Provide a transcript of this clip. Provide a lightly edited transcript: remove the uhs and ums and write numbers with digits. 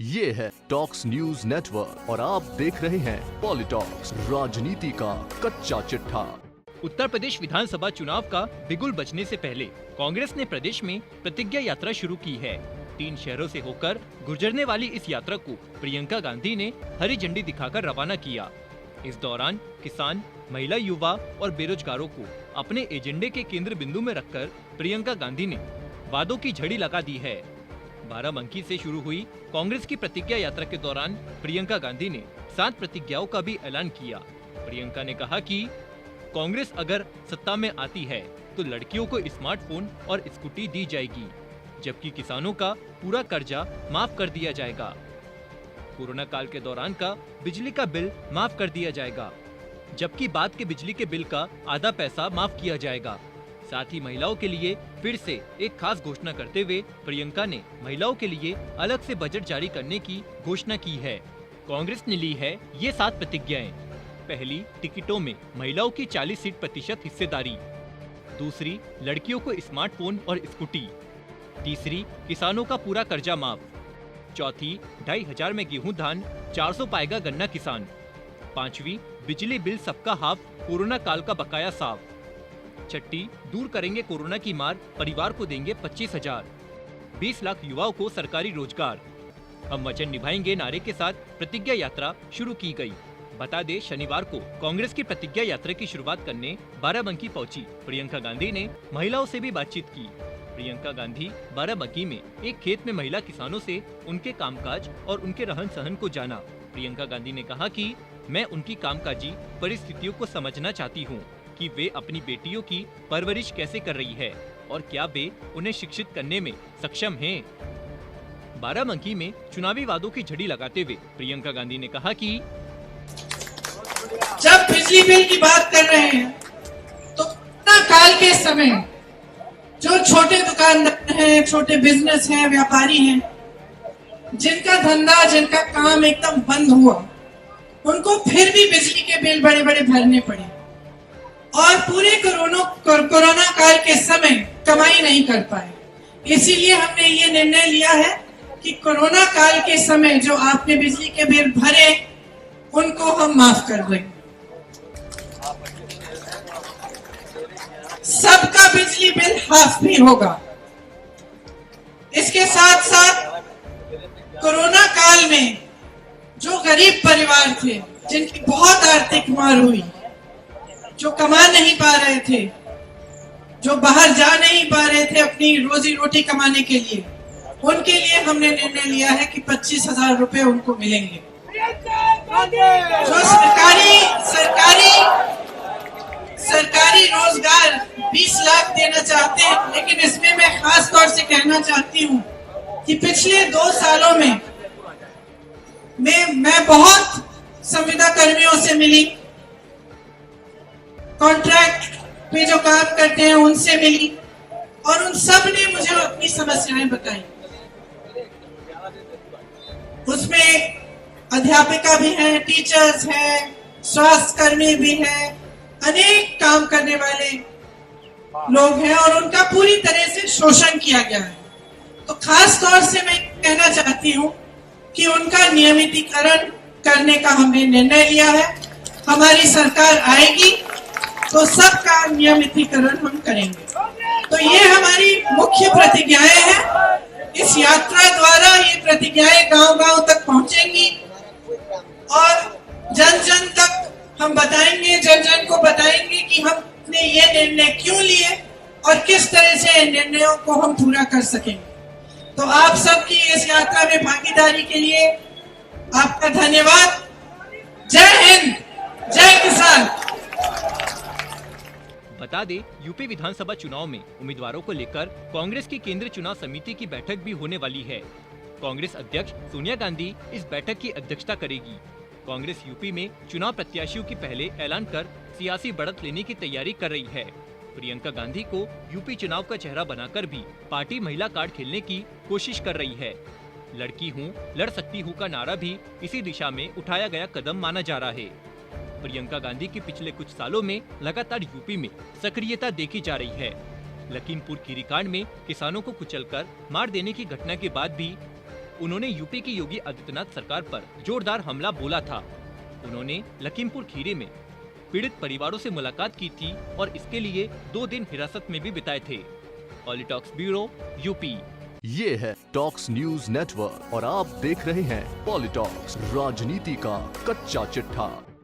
ये है talks news network और आप देख रहे हैं पॉलिटॉक्स, राजनीति का कच्चा चिट्ठा। उत्तर प्रदेश विधानसभा चुनाव का बिगुल बजने से पहले कांग्रेस ने प्रदेश में प्रतिज्ञा यात्रा शुरू की है। 3 शहरों से होकर गुजरने वाली इस यात्रा को प्रियंका गांधी ने हरी झंडी दिखाकर रवाना किया। इस दौरान किसान, महिला, युवा और बेरोजगारों को अपने एजेंडे के केंद्र बिंदु में रखकर प्रियंका गांधी ने वादों की झड़ी लगा दी है। बाराबंकी से शुरू हुई कांग्रेस की प्रतिज्ञा यात्रा के दौरान प्रियंका गांधी ने 7 प्रतिज्ञाओं का भी ऐलान किया। प्रियंका ने कहा कि कांग्रेस अगर सत्ता में आती है तो लड़कियों को स्मार्टफोन और स्कूटी दी जाएगी, जबकि किसानों का पूरा कर्जा माफ कर दिया जाएगा। कोरोना काल के दौरान का बिजली का बिल माफ कर दिया जाएगा, जबकि बाद के बिजली के बिल का आधा पैसा माफ किया जाएगा। साथ ही महिलाओं के लिए फिर से एक खास घोषणा करते हुए प्रियंका ने महिलाओं के लिए अलग से बजट जारी करने की घोषणा की है। कांग्रेस ने ली है ये 7 प्रतिज्ञाएं। पहली, टिकटों में महिलाओं की 40% हिस्सेदारी। दूसरी, लड़कियों को स्मार्टफोन और स्कूटी। तीसरी, किसानों का पूरा कर्जा माफ। चौथी, 2500 में गेहूं धान, 400 पाएगा गन्ना किसान। 5वीं, बिजली बिल सबका हाफ, कोरोना काल का बकाया साफ। 6ठी, दूर करेंगे कोरोना की मार, परिवार को देंगे 25,000। 20 लाख युवाओं को सरकारी रोजगार। हम वचन निभाएंगे नारे के साथ प्रतिज्ञा यात्रा शुरू की गई। बता दे, शनिवार को कांग्रेस की प्रतिज्ञा यात्रा की शुरुआत करने बाराबंकी पहुंची प्रियंका गांधी ने महिलाओं से भी बातचीत की। प्रियंका गांधी बाराबंकी में एक खेत में महिला किसानों से उनके कामकाज और उनके रहन सहन को जाना। प्रियंका गांधी ने कहा कि मैं उनकी कामकाजी परिस्थितियों को समझना चाहती हूँ कि वे अपनी बेटियों की परवरिश कैसे कर रही है और क्या वे उन्हें शिक्षित करने में सक्षम हैं। बाराबंकी में चुनावी वादों की झड़ी लगाते हुए प्रियंका गांधी ने कहा कि जब बिजली बिल की बात कर रहे हैं तो कोरोना काल के समय जो छोटे दुकानदार हैं, छोटे बिजनेस हैं, व्यापारी हैं, जिनका धंधा, जिनका काम एकदम बंद हुआ, उनको फिर भी बिजली के बिल बड़े बड़े भरने पड़े और पूरे कोरोना काल के समय कमाई नहीं कर पाए। इसीलिए हमने ये निर्णय लिया है कि कोरोना काल के समय जो आपने बिजली के बिल भरे उनको हम माफ कर देंगे। सबका बिजली बिल हाफ भी होगा। इसके साथ साथ कोरोना काल में जो गरीब परिवार थे, जिनकी बहुत आर्थिक मार हुई, जो कमा नहीं पा रहे थे, जो बाहर जा नहीं पा रहे थे अपनी रोजी रोटी कमाने के लिए, उनके लिए हमने निर्णय लिया है कि 25,000 रुपए उनको मिलेंगे। जो सरकारी रोजगार 20 लाख देना चाहते हैं, लेकिन इसमें मैं खास तौर से कहना चाहती हूँ कि पिछले 2 सालों में मैं बहुत संविदा कर्मियों से मिली, कॉन्ट्रैक्ट पे जो काम करते हैं उनसे मिली और उन सब ने मुझे अपनी समस्याएं बताई। उसमें अध्यापिका भी हैं, टीचर्स हैं, स्वास्थ्य कर्मी भी हैं, अनेक काम करने वाले लोग हैं और उनका पूरी तरह से शोषण किया गया है। तो खास तौर से मैं कहना चाहती हूँ कि उनका नियमितीकरण करने का हमने निर्णय लिया है। हमारी सरकार आएगी तो सबका नियमितीकरण हम करेंगे। तो ये हमारी मुख्य प्रतिज्ञाएं हैं। इस यात्रा द्वारा ये प्रतिज्ञाएं गांव-गांव तक पहुंचेंगी और जन जन तक हम बताएंगे, जन जन को बताएंगे कि हमने ये निर्णय क्यों लिए और किस तरह से इन निर्णयों को हम पूरा कर सकेंगे। तो आप सबकी इस यात्रा में भागीदारी के लिए आपका धन्यवाद। जय हिंद, जय किसान। बता दे, यूपी विधानसभा चुनाव में उम्मीदवारों को लेकर कांग्रेस की केंद्रीय चुनाव समिति की बैठक भी होने वाली है। कांग्रेस अध्यक्ष सोनिया गांधी इस बैठक की अध्यक्षता करेगी। कांग्रेस यूपी में चुनाव प्रत्याशियों की पहले ऐलान कर सियासी बढ़त लेने की तैयारी कर रही है। प्रियंका गांधी को यूपी चुनाव का चेहरा बनाकर भी पार्टी महिला कार्ड खेलने की कोशिश कर रही है। लड़की हूँ, लड़ सकती हूँ का नारा भी इसी दिशा में उठाया गया कदम माना जा रहा है। प्रियंका गांधी की पिछले कुछ सालों में लगातार यूपी में सक्रियता देखी जा रही है। लखीमपुर खीरी कांड में किसानों को कुचलकर मार देने की घटना के बाद भी उन्होंने यूपी की योगी आदित्यनाथ सरकार पर जोरदार हमला बोला था। उन्होंने लखीमपुर खीरी में पीड़ित परिवारों से मुलाकात की थी और इसके लिए 2 दिन हिरासत में भी बिताए थे। PoliTalks bureau, UP. ये है टॉक्स न्यूज नेटवर्क और आप देख रहे हैं पॉलिटॉक्स, राजनीति का कच्चा चिट्ठा।